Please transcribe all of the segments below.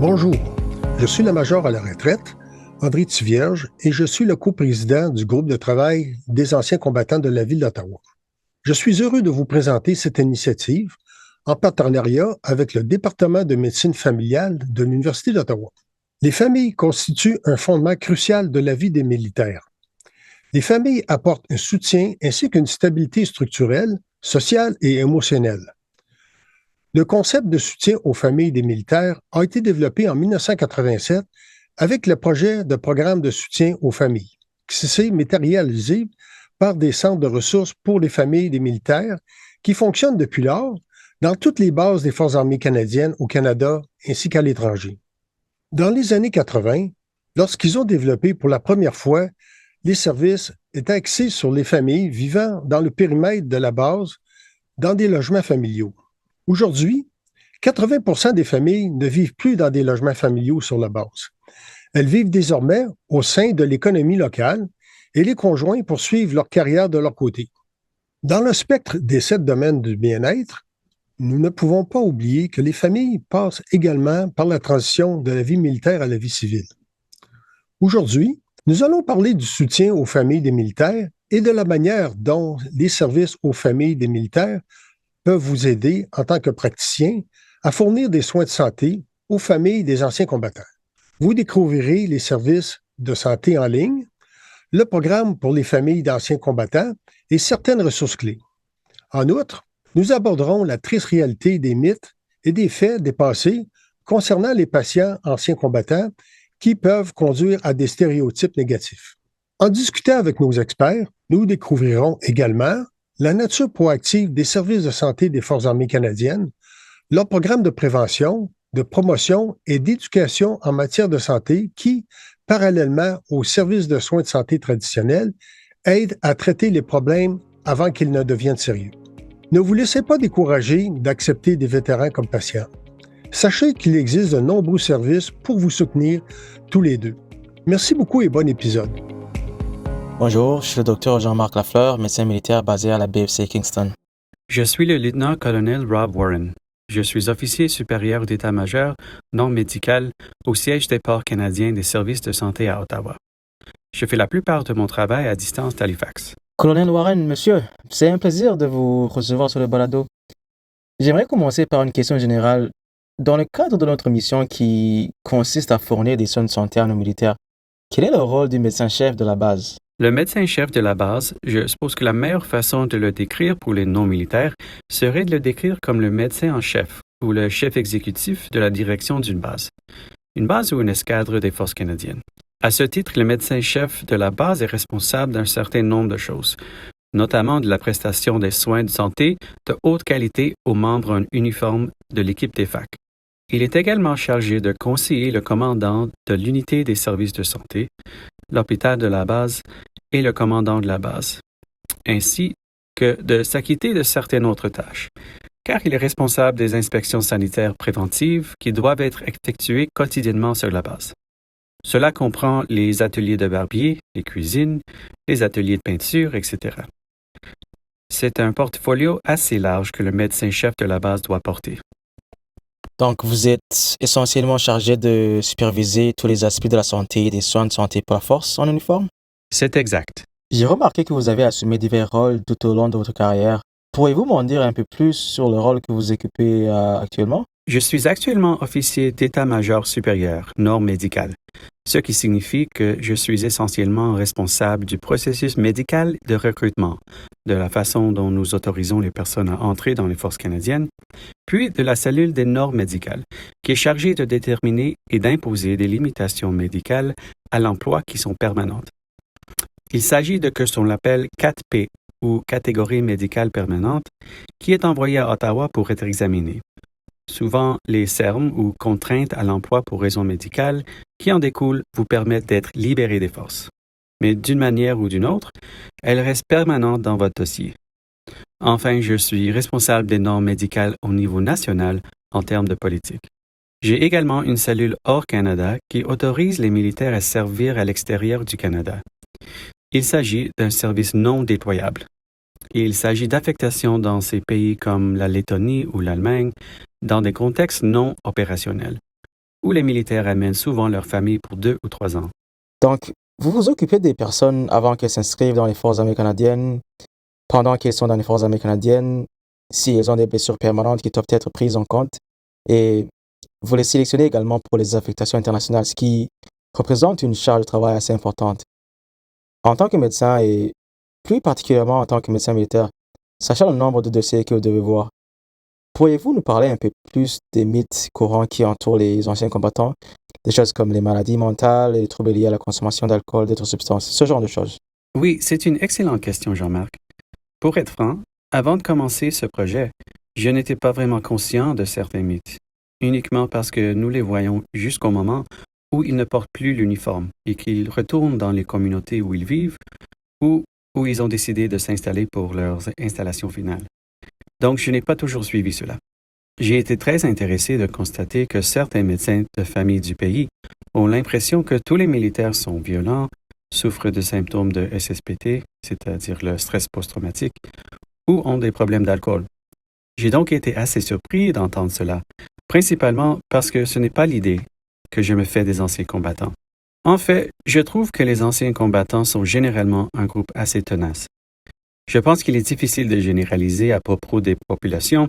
Bonjour, je suis le major à la retraite, André Thivierge, et je suis le coprésident du groupe de travail des anciens combattants de la ville d'Ottawa. Je suis heureux de vous présenter cette initiative en partenariat avec le département de médecine familiale de l'Université d'Ottawa. Les familles constituent un fondement crucial de la vie des militaires. Les familles apportent un soutien ainsi qu'une stabilité structurelle, sociale et émotionnelle. Le concept de soutien aux familles des militaires a été développé en 1987 avec le projet de programme de soutien aux familles, qui s'est matérialisé par des centres de ressources pour les familles des militaires qui fonctionnent depuis lors dans toutes les bases des Forces armées canadiennes au Canada ainsi qu'à l'étranger. Dans les années 80, lorsqu'ils ont développé pour la première fois les services étaient axés sur les familles vivant dans le périmètre de la base dans des logements familiaux. Aujourd'hui, 80% des familles ne vivent plus dans des logements familiaux sur la base. Elles vivent désormais au sein de l'économie locale et les conjoints poursuivent leur carrière de leur côté. Dans le spectre des 7 domaines du bien-être, nous ne pouvons pas oublier que les familles passent également par la transition de la vie militaire à la vie civile. Aujourd'hui, nous allons parler du soutien aux familles des militaires et de la manière dont les services aux familles des militaires peuvent vous aider en tant que praticien à fournir des soins de santé aux familles des anciens combattants. Vous découvrirez les services de santé en ligne, le programme pour les familles d'anciens combattants et certaines ressources clés. En outre, nous aborderons la triste réalité des mythes et des faits dépassés concernant les patients anciens combattants qui peuvent conduire à des stéréotypes négatifs. En discutant avec nos experts, nous découvrirons également la nature proactive des services de santé des Forces armées canadiennes, leur programme de prévention, de promotion et d'éducation en matière de santé qui, parallèlement aux services de soins de santé traditionnels, aident à traiter les problèmes avant qu'ils ne deviennent sérieux. Ne vous laissez pas décourager d'accepter des vétérans comme patients. Sachez qu'il existe de nombreux services pour vous soutenir tous les deux. Merci beaucoup et bon épisode. Bonjour, je suis le docteur Jean-Marc Lafleur, médecin militaire basé à la BFC Kingston. Je suis le lieutenant-colonel Rob Warren. Je suis officier supérieur d'état-major non médical au siège des ports canadiens des services de santé à Ottawa. Je fais la plupart de mon travail à distance d'Halifax. Colonel Warren, monsieur, c'est un plaisir de vous recevoir sur le balado. J'aimerais commencer par une question générale. Dans le cadre de notre mission qui consiste à fournir des soins de santé à nos militaires, quel est le rôle du médecin-chef de la base? Le médecin-chef de la base, je suppose que la meilleure façon de le décrire pour les non-militaires serait de le décrire comme le médecin en chef ou le chef exécutif de la direction d'une base. Une base ou une escadre des forces canadiennes. À ce titre, le médecin-chef de la base est responsable d'un certain nombre de choses, notamment de la prestation des soins de santé de haute qualité aux membres en uniforme de l'équipe des FAC. Il est également chargé de conseiller le commandant de l'unité des services de santé, l'hôpital de la base et le commandant de la base, ainsi que de s'acquitter de certaines autres tâches, car il est responsable des inspections sanitaires préventives qui doivent être effectuées quotidiennement sur la base. Cela comprend les ateliers de barbier, les cuisines, les ateliers de peinture, etc. C'est un portfolio assez large que le médecin-chef de la base doit porter. Donc, vous êtes essentiellement chargé de superviser tous les aspects de la santé et des soins de santé pour la force en uniforme? C'est exact. J'ai remarqué que vous avez assumé divers rôles tout au long de votre carrière. Pourriez-vous m'en dire un peu plus sur le rôle que vous occupez actuellement? Je suis actuellement officier d'état-major supérieur, norme médicale, ce qui signifie que je suis essentiellement responsable du processus médical de recrutement, de la façon dont nous autorisons les personnes à entrer dans les forces canadiennes, puis de la cellule des normes médicales, qui est chargée de déterminer et d'imposer des limitations médicales à l'emploi qui sont permanentes. Il s'agit de ce qu'on appelle 4P, ou catégorie médicale permanente, qui est envoyée à Ottawa pour être examinée. Souvent, les termes ou contraintes à l'emploi pour raisons médicales qui en découlent vous permettent d'être libéré des forces. Mais d'une manière ou d'une autre, elles restent permanentes dans votre dossier. Enfin, je suis responsable des normes médicales au niveau national en termes de politique. J'ai également une cellule hors Canada qui autorise les militaires à servir à l'extérieur du Canada. Il s'agit d'un service non déployable. Il s'agit d'affectation dans ces pays comme la Lettonie ou l'Allemagne, dans des contextes non opérationnels. où les militaires amènent souvent leur famille pour 2 ou 3 ans. Donc, vous vous occupez des personnes avant qu'elles s'inscrivent dans les Forces armées canadiennes, pendant qu'elles sont dans les Forces armées canadiennes, si elles ont des blessures permanentes qui doivent être prises en compte, et vous les sélectionnez également pour les affectations internationales, ce qui représente une charge de travail assez importante. En tant que médecin et plus particulièrement en tant que médecin militaire, sachant le nombre de dossiers que vous devez voir, pourriez-vous nous parler un peu plus des mythes courants qui entourent les anciens combattants, des choses comme les maladies mentales et les troubles liés à la consommation d'alcool, d'autres substances, ce genre de choses? Oui, c'est une excellente question, Jean-Marc. Pour être franc, avant de commencer ce projet, je n'étais pas vraiment conscient de certains mythes, uniquement parce que nous les voyons jusqu'au moment où ils ne portent plus l'uniforme et qu'ils retournent dans les communautés où ils vivent ou où ils ont décidé de s'installer pour leurs installations finales. Donc, je n'ai pas toujours suivi cela. J'ai été très intéressé de constater que certains médecins de famille du pays ont l'impression que tous les militaires sont violents, souffrent de symptômes de SSPT, c'est-à-dire le stress post-traumatique, ou ont des problèmes d'alcool. J'ai donc été assez surpris d'entendre cela, principalement parce que ce n'est pas l'idée que je me fais des anciens combattants. En fait, je trouve que les anciens combattants sont généralement un groupe assez tenace. Je pense qu'il est difficile de généraliser à propos des populations,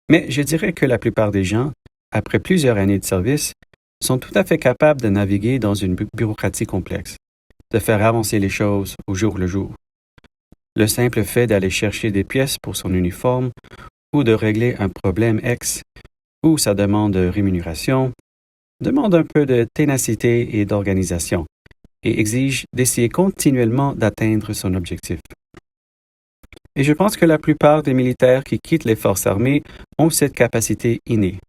mais je dirais que la plupart des gens, après plusieurs années de service, sont tout à fait capables de naviguer dans une bureaucratie complexe, de faire avancer les choses au jour le jour. Le simple fait d'aller chercher des pièces pour son uniforme ou de régler un problème X ou sa demande de rémunération demande un peu de ténacité et d'organisation et exige d'essayer continuellement d'atteindre son objectif. Et je pense que la plupart des militaires qui quittent les forces armées ont cette capacité innée.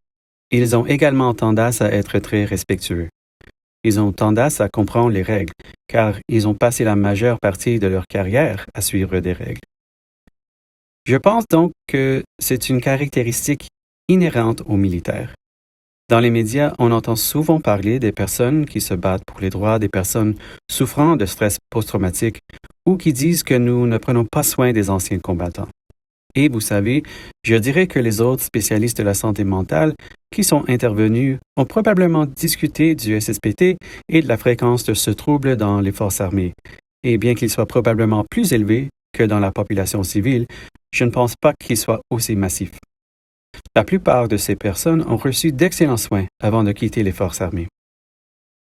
Ils ont également tendance à être très respectueux. Ils ont tendance à comprendre les règles, car ils ont passé la majeure partie de leur carrière à suivre des règles. Je pense donc que c'est une caractéristique inhérente aux militaires. Dans les médias, on entend souvent parler des personnes qui se battent pour les droits des personnes souffrant de stress post-traumatique ou qui disent que nous ne prenons pas soin des anciens combattants. Et vous savez, je dirais que les autres spécialistes de la santé mentale qui sont intervenus ont probablement discuté du SSPT et de la fréquence de ce trouble dans les forces armées. Et bien qu'il soit probablement plus élevé que dans la population civile, je ne pense pas qu'il soit aussi massif. La plupart de ces personnes ont reçu d'excellents soins avant de quitter les forces armées.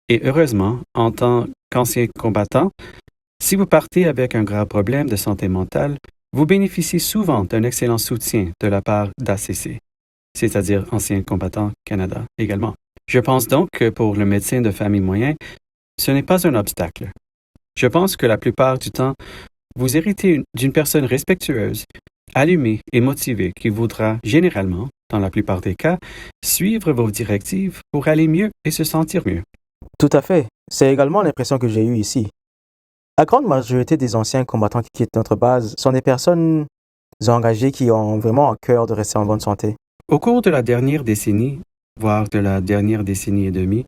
Et heureusement, en tant qu'ancien combattant, si vous partez avec un grave problème de santé mentale, vous bénéficiez souvent d'un excellent soutien de la part d'ACC, c'est-à-dire Anciens combattants Canada également. Je pense donc que pour le médecin de famille moyen, ce n'est pas un obstacle. Je pense que la plupart du temps, vous héritez d'une personne respectueuse, allumée et motivée qui voudra généralement, dans la plupart des cas, suivre vos directives pour aller mieux et se sentir mieux. Tout à fait. C'est également l'impression que j'ai eue ici. La grande majorité des anciens combattants qui quittent notre base sont des personnes engagées qui ont vraiment à cœur de rester en bonne santé. Au cours de la dernière décennie, voire de la dernière décennie et demie,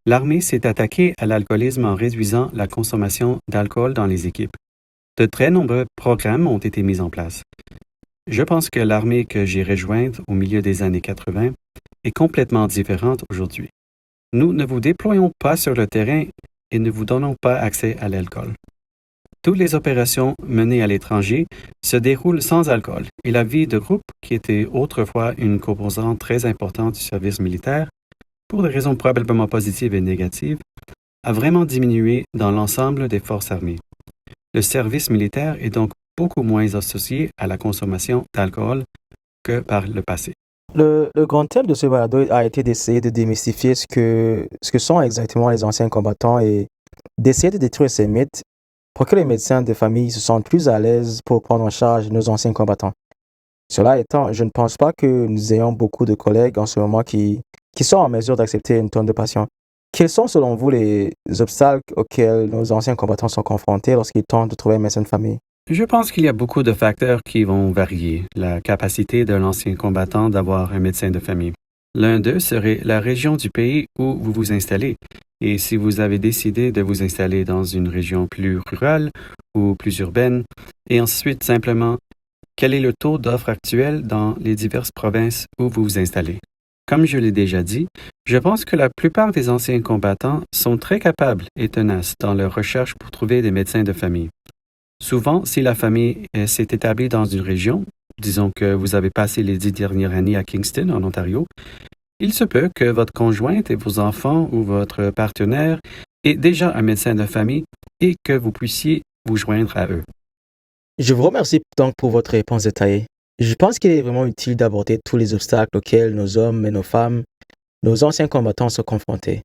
l'armée s'est attaquée à l'alcoolisme en réduisant la consommation d'alcool dans les équipes. De très nombreux programmes ont été mis en place. Je pense que l'armée que j'ai rejointe au milieu des années 80 est complètement différente aujourd'hui. Nous ne vous déployons pas sur le terrain et ne vous donnons pas accès à l'alcool. Toutes les opérations menées à l'étranger se déroulent sans alcool et la vie de groupe, qui était autrefois une composante très importante du service militaire, pour des raisons probablement positives et négatives, a vraiment diminué dans l'ensemble des forces armées. Le service militaire est donc beaucoup moins associé à la consommation d'alcool que par le passé. Le grand thème de ce balado a été d'essayer de démystifier ce que sont exactement les anciens combattants et d'essayer de détruire ces mythes pour que les médecins de famille se sentent plus à l'aise pour prendre en charge nos anciens combattants. Cela étant, je ne pense pas que nous ayons beaucoup de collègues en ce moment qui sont en mesure d'accepter une tonne de patients. Quels sont selon vous les obstacles auxquels nos anciens combattants sont confrontés lorsqu'ils tentent de trouver un médecin de famille? Je pense qu'il y a beaucoup de facteurs qui vont varier la capacité de l'ancien combattant d'avoir un médecin de famille. L'un d'eux serait la région du pays où vous vous installez. Et si vous avez décidé de vous installer dans une région plus rurale ou plus urbaine, et ensuite simplement, quel est le taux d'offre actuel dans les diverses provinces où vous vous installez? Comme je l'ai déjà dit, je pense que la plupart des anciens combattants sont très capables et tenaces dans leur recherche pour trouver des médecins de famille. Souvent, si la famille s'est établie dans une région, disons que vous avez passé les 10 dernières années à Kingston, en Ontario, il se peut que votre conjointe et vos enfants ou votre partenaire aient déjà un médecin de famille et que vous puissiez vous joindre à eux. Je vous remercie donc pour votre réponse détaillée. Je pense qu'il est vraiment utile d'aborder tous les obstacles auxquels nos hommes et nos femmes, nos anciens combattants sont confrontés.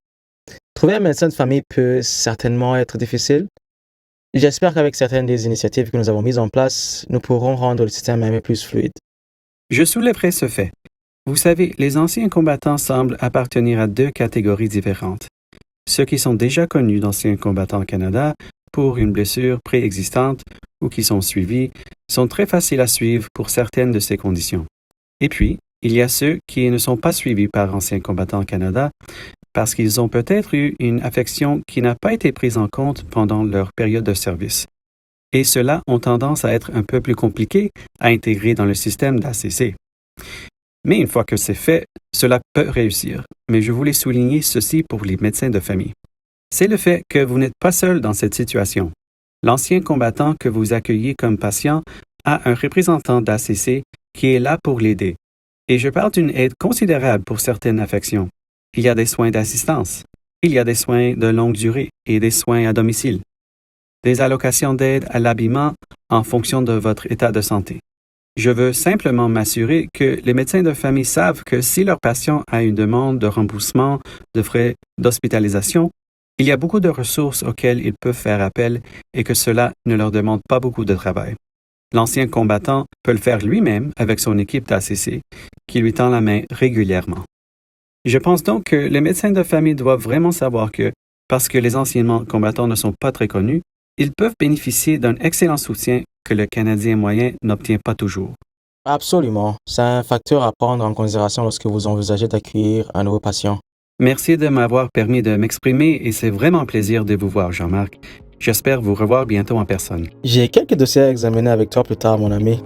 Trouver un médecin de famille peut certainement être difficile. J'espère qu'avec certaines des initiatives que nous avons mises en place, nous pourrons rendre le système un peu plus fluide. Je soulèverai ce fait. Vous savez, les anciens combattants semblent appartenir à deux catégories différentes. Ceux qui sont déjà connus d'anciens combattants au Canada pour une blessure préexistante ou qui sont suivis sont très faciles à suivre pour certaines de ces conditions. Et puis, il y a ceux qui ne sont pas suivis par anciens combattants au Canada parce qu'ils ont peut-être eu une affection qui n'a pas été prise en compte pendant leur période de service. Et ceux-là ont tendance à être un peu plus compliqués à intégrer dans le système d'ACC. Mais une fois que c'est fait, cela peut réussir. Mais je voulais souligner ceci pour les médecins de famille. C'est le fait que vous n'êtes pas seul dans cette situation. L'ancien combattant que vous accueillez comme patient a un représentant d'ACC qui est là pour l'aider. Et je parle d'une aide considérable pour certaines affections. Il y a des soins d'assistance, il y a des soins de longue durée et des soins à domicile, des allocations d'aide à l'habillement en fonction de votre état de santé. Je veux simplement m'assurer que les médecins de famille savent que si leur patient a une demande de remboursement de frais d'hospitalisation, il y a beaucoup de ressources auxquelles ils peuvent faire appel et que cela ne leur demande pas beaucoup de travail. L'ancien combattant peut le faire lui-même avec son équipe d'ACC qui lui tend la main régulièrement. Je pense donc que les médecins de famille doivent vraiment savoir que, parce que les anciens combattants ne sont pas très connus, ils peuvent bénéficier d'un excellent soutien que le Canadien moyen n'obtient pas toujours. Absolument. C'est un facteur à prendre en considération lorsque vous envisagez d'accueillir un nouveau patient. Merci de m'avoir permis de m'exprimer et c'est vraiment un plaisir de vous voir, Jean-Marc. J'espère vous revoir bientôt en personne. J'ai quelques dossiers à examiner avec toi plus tard, mon ami.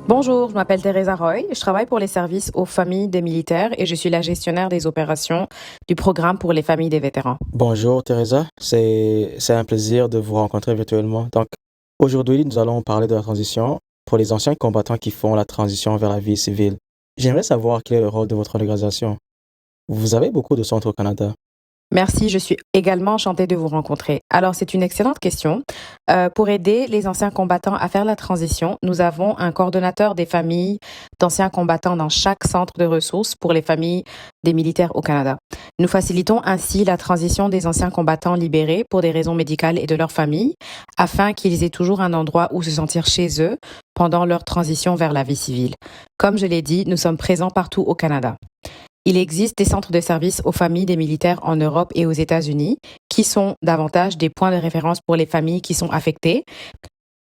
Bonjour, je m'appelle Teresa Roy. Je travaille pour les services aux familles des militaires et je suis la gestionnaire des opérations du programme pour les familles des vétérans. Bonjour, Teresa. C'est un plaisir de vous rencontrer virtuellement. Donc, aujourd'hui, nous allons parler de la transition pour les anciens combattants qui font la transition vers la vie civile. J'aimerais savoir quel est le rôle de votre organisation. Vous avez beaucoup de centres au Canada. Merci, je suis également enchantée de vous rencontrer. Alors, c'est une excellente question. Pour aider les anciens combattants à faire la transition, nous avons un coordonnateur des familles d'anciens combattants dans chaque centre de ressources pour les familles des militaires au Canada. Nous facilitons ainsi la transition des anciens combattants libérés pour des raisons médicales et de leur famille, afin qu'ils aient toujours un endroit où se sentir chez eux pendant leur transition vers la vie civile. Comme je l'ai dit, nous sommes présents partout au Canada. Il existe des centres de services aux familles des militaires en Europe et aux États-Unis qui sont davantage des points de référence pour les familles qui sont affectées.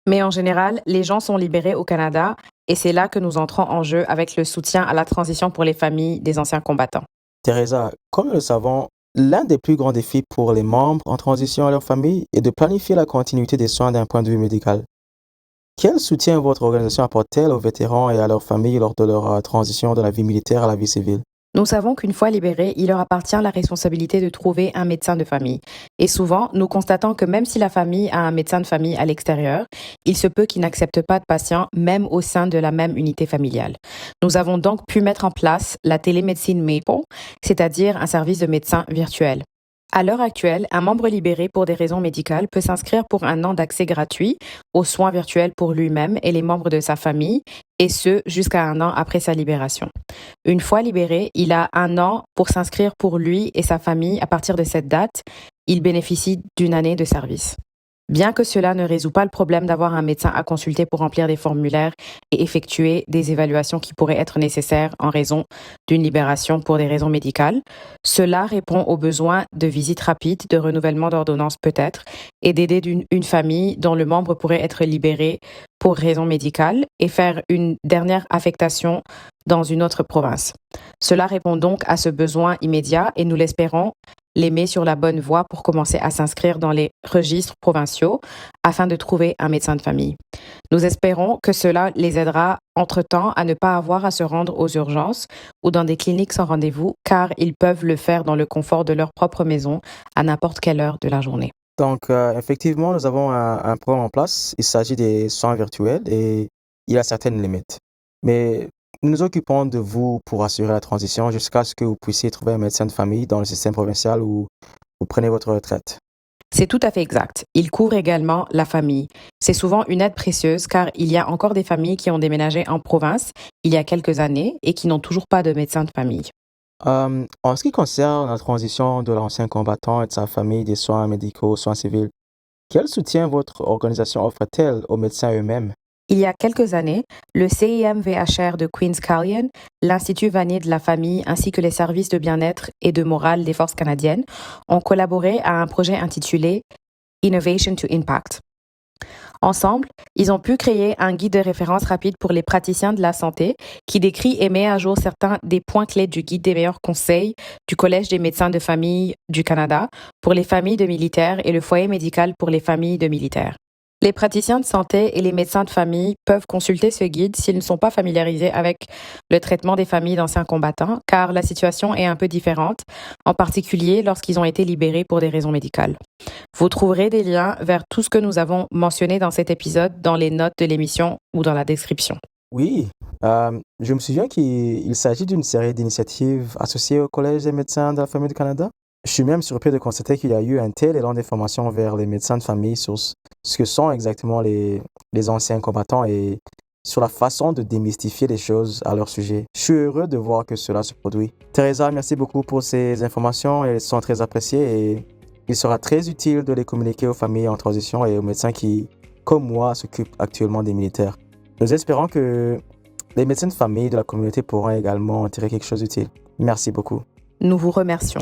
Mais en général, les gens sont libérés au Canada et c'est là que nous entrons en jeu avec le soutien à la transition pour les familles des anciens combattants. Teresa, comme nous le savons, l'un des plus grands défis pour les membres en transition à leur famille est de planifier la continuité des soins d'un point de vue médical. Quel soutien votre organisation apporte-t-elle aux vétérans et à leurs familles lors de leur transition de la vie militaire à la vie civile? Nous savons qu'une fois libérés, il leur appartient la responsabilité de trouver un médecin de famille. Et souvent, nous constatons que même si la famille a un médecin de famille à l'extérieur, il se peut qu'ils n'acceptent pas de patients, même au sein de la même unité familiale. Nous avons donc pu mettre en place la télémédecine Maple, c'est-à-dire un service de médecin virtuel. À l'heure actuelle, un membre libéré pour des raisons médicales peut s'inscrire pour un an d'accès gratuit aux soins virtuels pour lui-même et les membres de sa famille, et ce, jusqu'à un an après sa libération. Une fois libéré, il a un an pour s'inscrire pour lui et sa famille. À partir de cette date, il bénéficie d'une année de service. Bien que cela ne résout pas le problème d'avoir un médecin à consulter pour remplir des formulaires et effectuer des évaluations qui pourraient être nécessaires en raison d'une libération pour des raisons médicales, cela répond aux besoins de visites rapides, de renouvellement d'ordonnances peut-être, et d'aider une famille dont le membre pourrait être libéré pour raisons médicales et faire une dernière affectation dans une autre province. Cela répond donc à ce besoin immédiat et nous l'espérons les met sur la bonne voie pour commencer à s'inscrire dans les registres provinciaux afin de trouver un médecin de famille. Nous espérons que cela les aidera entre-temps à ne pas avoir à se rendre aux urgences ou dans des cliniques sans rendez-vous, car ils peuvent le faire dans le confort de leur propre maison à n'importe quelle heure de la journée. Donc, effectivement, nous avons un programme en place. Il s'agit des soins virtuels et il a certaines limites. Mais nous nous occupons de vous pour assurer la transition jusqu'à ce que vous puissiez trouver un médecin de famille dans le système provincial où vous prenez votre retraite. C'est tout à fait exact. Il couvre également la famille. C'est souvent une aide précieuse car il y a encore des familles qui ont déménagé en province il y a quelques années et qui n'ont toujours pas de médecin de famille. En ce qui concerne la transition de l'ancien combattant et de sa famille des soins médicaux aux soins civils, quel soutien votre organisation offre-t-elle aux médecins eux-mêmes? Il y a quelques années, le CIMVHR de Queens Callion, l'Institut Vanier de la famille ainsi que les services de bien-être et de morale des forces canadiennes ont collaboré à un projet intitulé Innovation to Impact. Ensemble, ils ont pu créer un guide de référence rapide pour les praticiens de la santé qui décrit et met à jour certains des points clés du guide des meilleurs conseils du Collège des médecins de famille du Canada pour les familles de militaires et le foyer médical pour les familles de militaires. Les praticiens de santé et les médecins de famille peuvent consulter ce guide s'ils ne sont pas familiarisés avec le traitement des familles d'anciens combattants, car la situation est un peu différente, en particulier lorsqu'ils ont été libérés pour des raisons médicales. Vous trouverez des liens vers tout ce que nous avons mentionné dans cet épisode dans les notes de l'émission ou dans la description. Oui, je me souviens qu'il s'agit d'une série d'initiatives associées au Collège des médecins de la famille du Canada. Je suis même surpris de constater qu'il y a eu un tel élan d'information vers les médecins de famille sur ce que sont exactement les anciens combattants et sur la façon de démystifier les choses à leur sujet. Je suis heureux de voir que cela se produit. Teresa, merci beaucoup pour ces informations. Elles sont très appréciées et il sera très utile de les communiquer aux familles en transition et aux médecins qui, comme moi, s'occupent actuellement des militaires. Nous espérons que les médecins de famille de la communauté pourront également en tirer quelque chose d'utile. Merci beaucoup. Nous vous remercions.